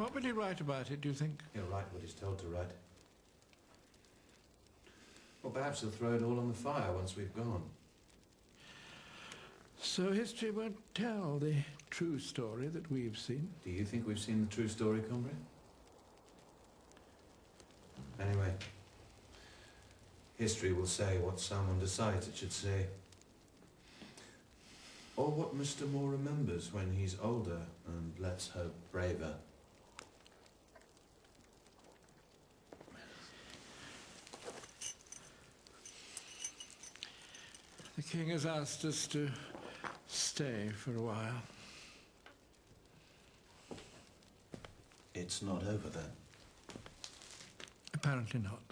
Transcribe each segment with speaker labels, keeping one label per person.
Speaker 1: What will he write about it, do you think?
Speaker 2: He'll write what he's told to write. Or perhaps he'll throw it all on the fire once we've gone.
Speaker 1: So history won't tell the true story that we've seen?
Speaker 2: Do you think we've seen the true story, comrade? Anyway, history will say what someone decides it should say. Or what Mr. Moore remembers when he's older and, let's hope, braver.
Speaker 1: The King has asked us to stay for a while.
Speaker 2: It's not over then?
Speaker 1: Apparently not.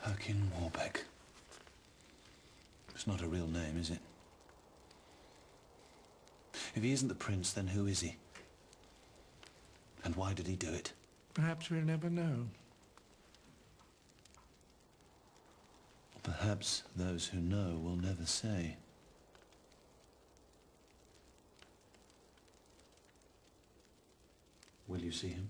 Speaker 2: Perkin Warbeck. It's not a real name, is it? If he isn't the prince, then who is he? And why did he do it?
Speaker 1: Perhaps we'll never know.
Speaker 2: Perhaps those who know will never say. Will you see him?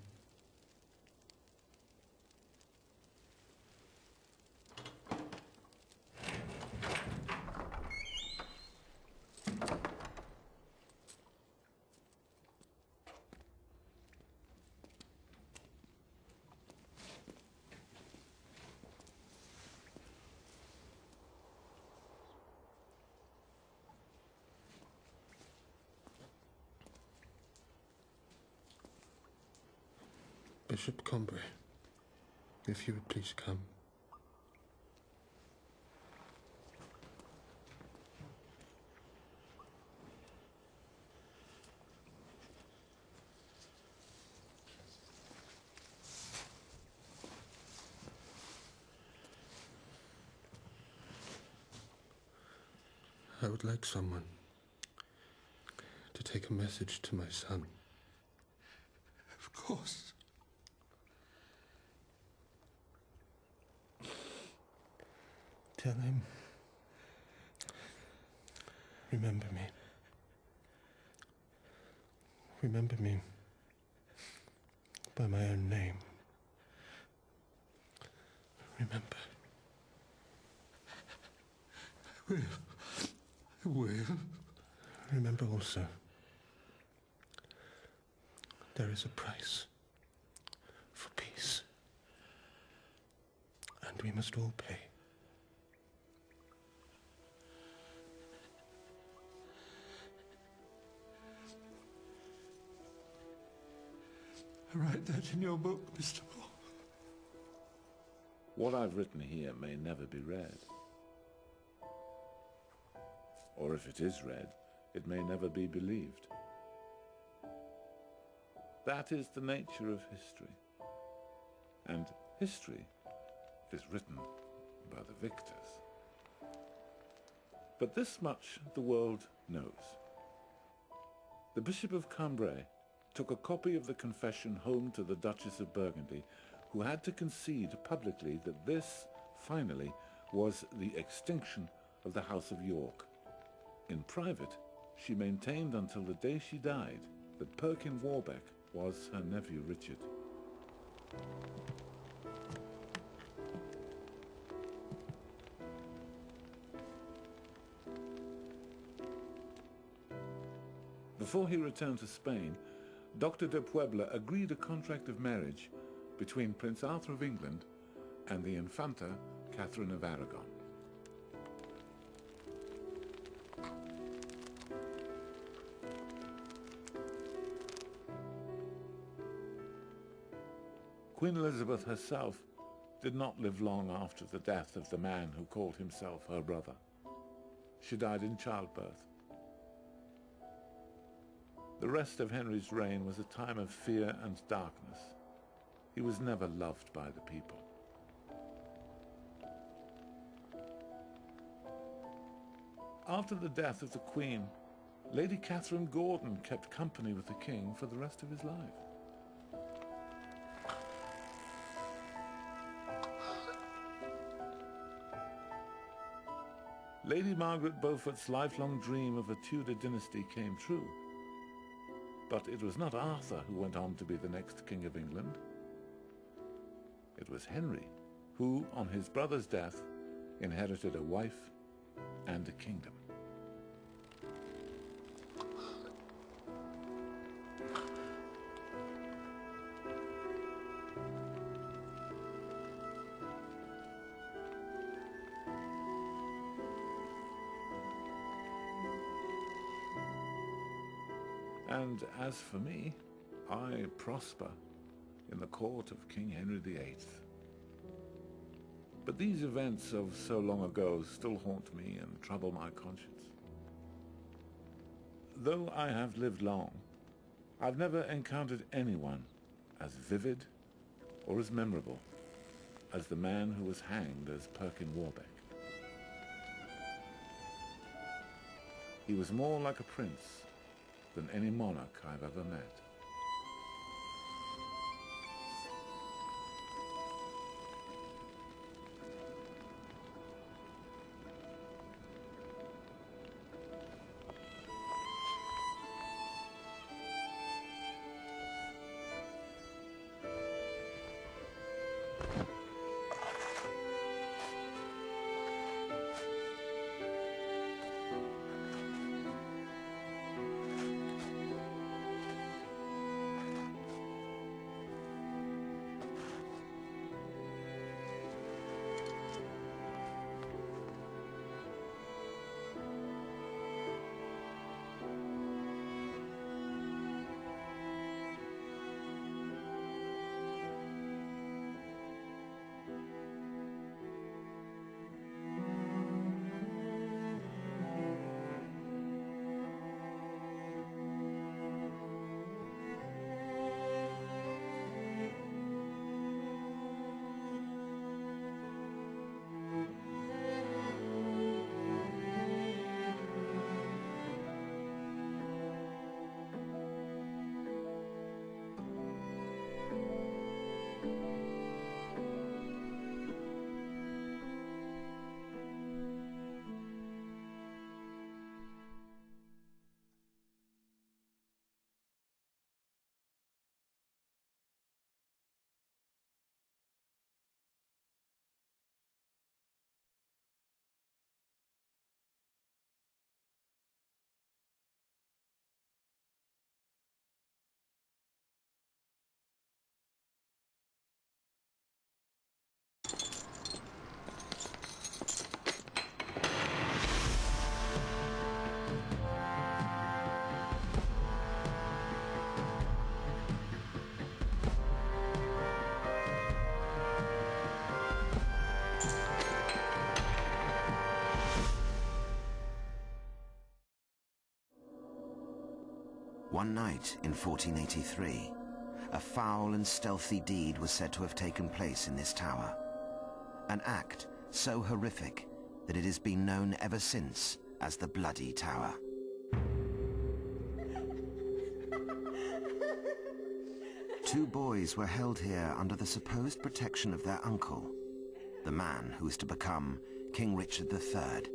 Speaker 3: Bishop Combray, if you would please come. I would like someone to take a message to my son.
Speaker 1: Of course.
Speaker 3: Tell him, remember me. Remember me by my own name. Remember.
Speaker 1: I will.
Speaker 3: Remember also, there is a price for peace, and we must all pay.
Speaker 1: Write that in your book, Mr. Moore.
Speaker 4: What I've written here may never be read. Or if it is read, it may never be believed. That is the nature of history. And history is written by the victors. But this much the world knows. The Bishop of Cambrai took a copy of the confession home to the Duchess of Burgundy, who had to concede publicly that this, finally, was the extinction of the House of York. In private, she maintained until the day she died that Perkin Warbeck was her nephew Richard. Before he returned to Spain, Dr. de Puebla agreed a contract of marriage between Prince Arthur of England and the Infanta Catherine of Aragon. Queen Elizabeth herself did not live long after the death of the man who called himself her brother. She died in childbirth. The rest of Henry's reign was a time of fear and darkness. He was never loved by the people. After the death of the Queen, Lady Catherine Gordon kept company with the King for the rest of his life. Lady Margaret Beaufort's lifelong dream of a Tudor dynasty came true. But it was not Arthur who went on to be the next King of England. It was Henry, who, on his brother's death, inherited a wife and a kingdom. And as for me, I prosper in the court of King Henry VIII. But these events of so long ago still haunt me and trouble my conscience. Though I have lived long, I've never encountered anyone as vivid or as memorable as the man who was hanged as Perkin Warbeck. He was more like a prince than any monarch I've ever met.
Speaker 5: One night in 1483, a foul and stealthy deed was said to have taken place in this tower. An act so horrific that it has been known ever since as the Bloody Tower. Two boys were held here under the supposed protection of their uncle, the man who was to become King Richard III.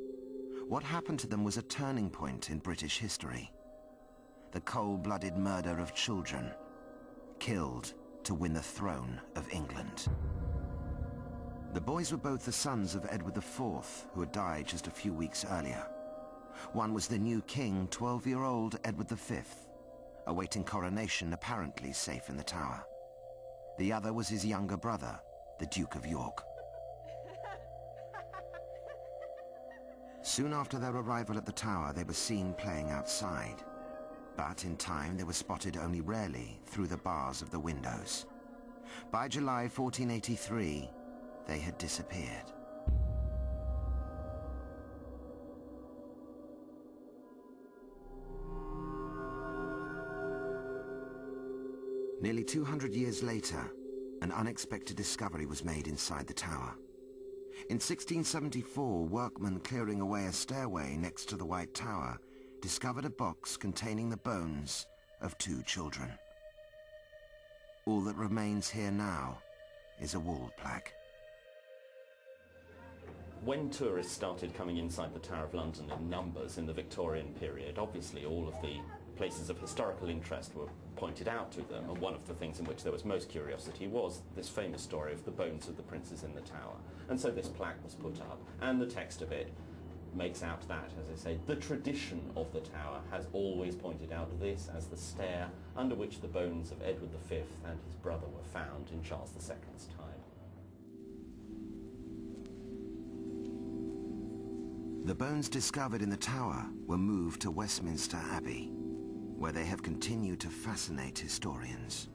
Speaker 5: What happened to them was a turning point in British history. The cold-blooded murder of children, killed to win the throne of England. The boys were both the sons of Edward IV, who had died just a few weeks earlier. One was the new king, 12-year-old Edward V, awaiting coronation, apparently safe in the tower. The other was his younger brother, the Duke of York. Soon after their arrival at the tower, they were seen playing outside. But in time, they were spotted only rarely through the bars of the windows. By July 1483, they had disappeared. Nearly 200 years later, an unexpected discovery was made inside the tower. In 1674, workmen clearing away a stairway next to the White Tower discovered a box containing the bones of two children. All that remains here now is a wall plaque.
Speaker 6: When tourists started coming inside the Tower of London in numbers in the Victorian period, obviously all of the places of historical interest were pointed out to them, and one of the things in which there was most curiosity was this famous story of the bones of the princes in the tower. And so this plaque was put up, and the text of it makes out that, as I say, the tradition of the tower has always pointed out this as the stair under which the bones of Edward V and his brother were found in Charles II's time.
Speaker 5: The bones discovered in the tower were moved to Westminster Abbey, where they have continued to fascinate historians.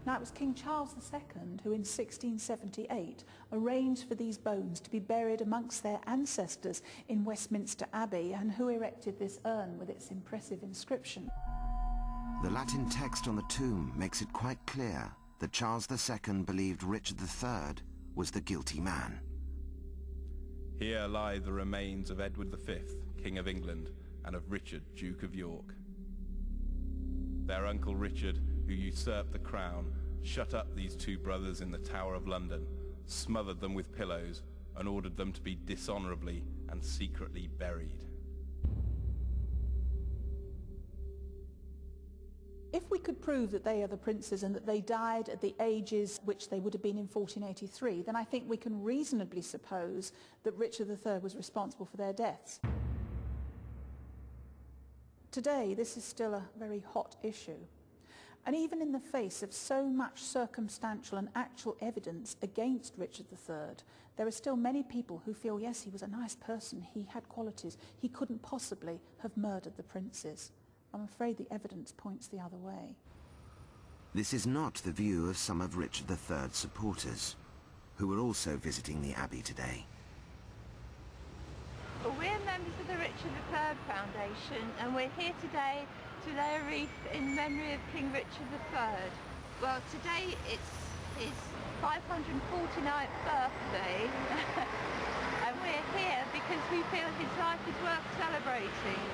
Speaker 7: Now, it was King Charles II who in 1678 arranged for these bones to be buried amongst their ancestors in Westminster Abbey, and who erected this urn with its impressive inscription.
Speaker 5: The Latin text on the tomb makes it quite clear that Charles II believed Richard III was the guilty man.
Speaker 8: Here lie the remains of Edward V, King of England, and of Richard, Duke of York. Their uncle Richard, who usurped the crown, shut up these two brothers in the Tower of London, smothered them with pillows, and ordered them to be dishonourably and secretly buried.
Speaker 7: If we could prove that they are the princes and that they died at the ages which they would have been in 1483, then I think we can reasonably suppose that Richard III was responsible for their deaths. Today, this is still a very hot issue. And even in the face of so much circumstantial and actual evidence against Richard III, there are still many people who feel, yes, he was a nice person, he had qualities, he couldn't possibly have murdered the princes. I'm afraid the evidence points the other way.
Speaker 5: This is not the view of some of Richard III's supporters, who are also visiting the Abbey today.
Speaker 9: Well, we're members of the Richard III Foundation, and we're here today to lay a wreath in memory of King Richard III. Well, today it's his 549th birthday, and we're here because we feel his life is worth celebrating,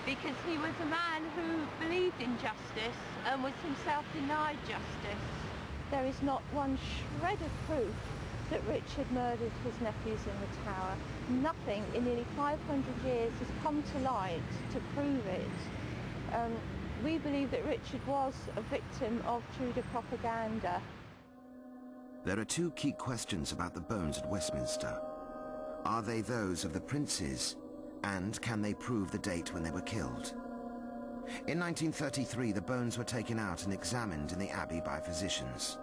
Speaker 9: because he was a man who believed in justice and was himself denied justice. There is not one shred of proof that Richard murdered his nephews in the tower. Nothing in nearly 500 years has come to light to prove it. We believe that Richard was a victim of Tudor propaganda.
Speaker 5: There are two key questions about the bones at Westminster. Are they those of the princes, and can they prove the date when they were killed? In 1933, the bones were taken out and examined in the Abbey by physicians.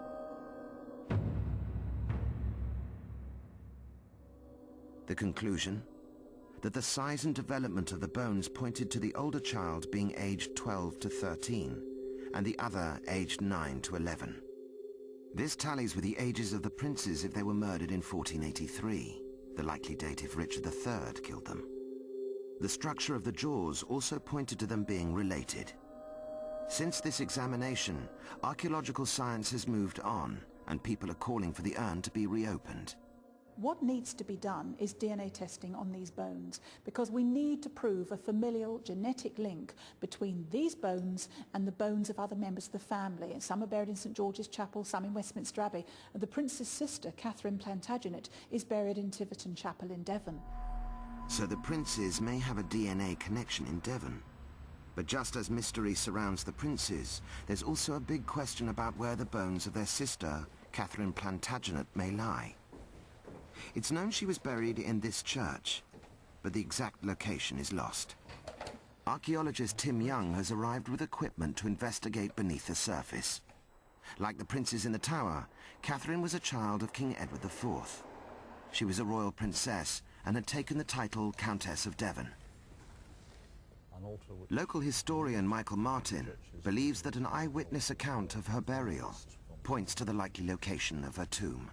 Speaker 5: The conclusion? That the size and development of the bones pointed to the older child being aged 12 to 13, and the other aged 9 to 11. This tallies with the ages of the princes if they were murdered in 1483, the likely date if Richard III killed them. The structure of the jaws also pointed to them being related. Since this examination, archaeological science has moved on, and people are calling for the urn to be reopened.
Speaker 7: What needs to be done is DNA testing on these bones, because we need to prove a familial genetic link between these bones and the bones of other members of the family. And some are buried in St George's Chapel, some in Westminster Abbey. And the Prince's sister, Catherine Plantagenet, is buried in Tiverton Chapel in Devon.
Speaker 5: So the princes may have a DNA connection in Devon. But just as mystery surrounds the princes, there's also a big question about where the bones of their sister, Catherine Plantagenet, may lie. It's known she was buried in this church, but the exact location is lost. Archaeologist Tim Young has arrived with equipment to investigate beneath the surface. Like the princes in the tower, Catherine was a child of King Edward IV. She was a royal princess and had taken the title Countess of Devon. Local historian Michael Martin believes that an eyewitness account of her burial points to the likely location of her tomb.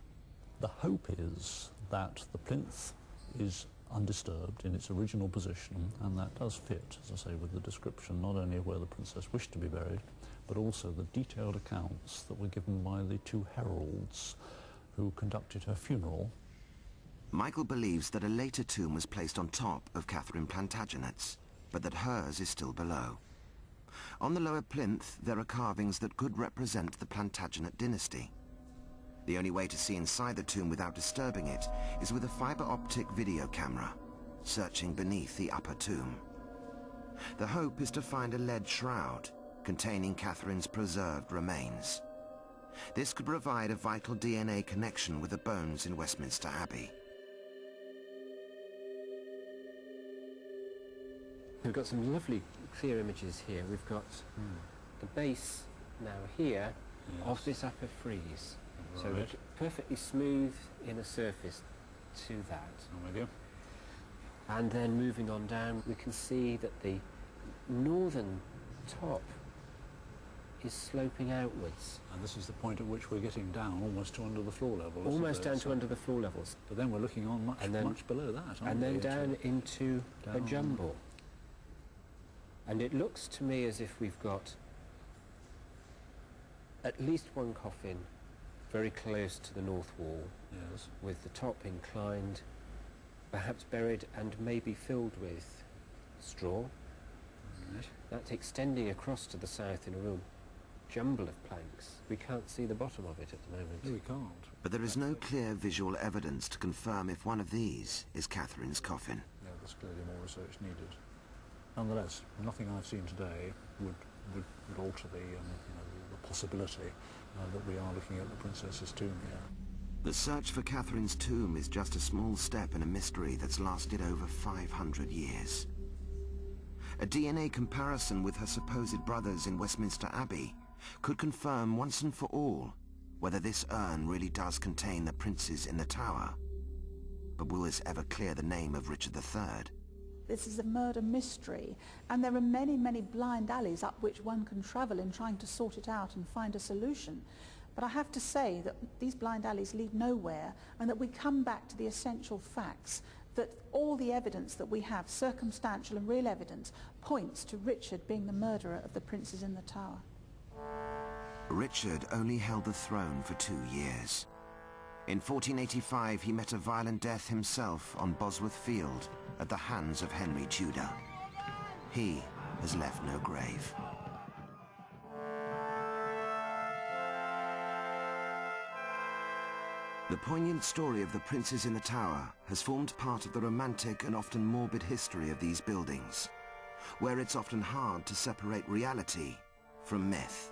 Speaker 10: The hope is that the plinth is undisturbed in its original position, and that does fit, as I say, with the description not only of where the princess wished to be buried, but also the detailed accounts that were given by the two heralds who conducted her funeral.
Speaker 5: Michael believes that a later tomb was placed on top of Catherine Plantagenet's, but that hers is still below. On the lower plinth, there are carvings that could represent the Plantagenet dynasty. The only way to see inside the tomb without disturbing it is with a fiber optic video camera. searching beneath the upper tomb. The hope is to find a lead shroud containing Catherine's preserved remains. This could provide a vital DNA connection with the bones in Westminster Abbey.
Speaker 11: We've got some lovely clear images here. We've got the base now here of this upper frieze. Right. So look, perfectly smooth inner surface to that.
Speaker 10: I'm with you.
Speaker 11: And then moving on down, we can see that the northern top is sloping outwards.
Speaker 10: And this is the point at which we're getting down almost to under the floor level.
Speaker 11: Almost down to under the floor levels.
Speaker 10: But then we're looking on much below that, aren't we?
Speaker 11: And then down into a jumble. And it looks to me as if we've got at least one coffin very close to the north wall,
Speaker 10: yes,
Speaker 11: with the top inclined, perhaps buried and maybe filled with straw.
Speaker 10: Right.
Speaker 11: That's extending across to the south in a real jumble of planks. We can't see the bottom of it at the moment.
Speaker 10: No, we can't.
Speaker 5: But there is no clear visual evidence to confirm if one of these is Catherine's coffin.
Speaker 10: Yeah, there's clearly more research needed. Nonetheless, nothing I've seen today would alter the, the possibility that we are looking at the princess's tomb here.
Speaker 5: The search for Catherine's tomb is just a small step in a mystery that's lasted over 500 years. A DNA comparison with her supposed brothers in Westminster Abbey could confirm once and for all whether this urn really does contain the princes in the tower. But will this ever clear the name of Richard III?
Speaker 7: This is a murder mystery, and there are many, many blind alleys up which one can travel in trying to sort it out and find a solution. But I have to say that these blind alleys lead nowhere, and that we come back to the essential facts, that all the evidence that we have, circumstantial and real evidence, points to Richard being the murderer of the princes in the tower.
Speaker 5: Richard only held the throne for 2 years. In 1485, he met a violent death himself on Bosworth Field at the hands of Henry Tudor. He has left no grave. The poignant story of the princes in the tower has formed part of the romantic and often morbid history of these buildings, where it's often hard to separate reality from myth.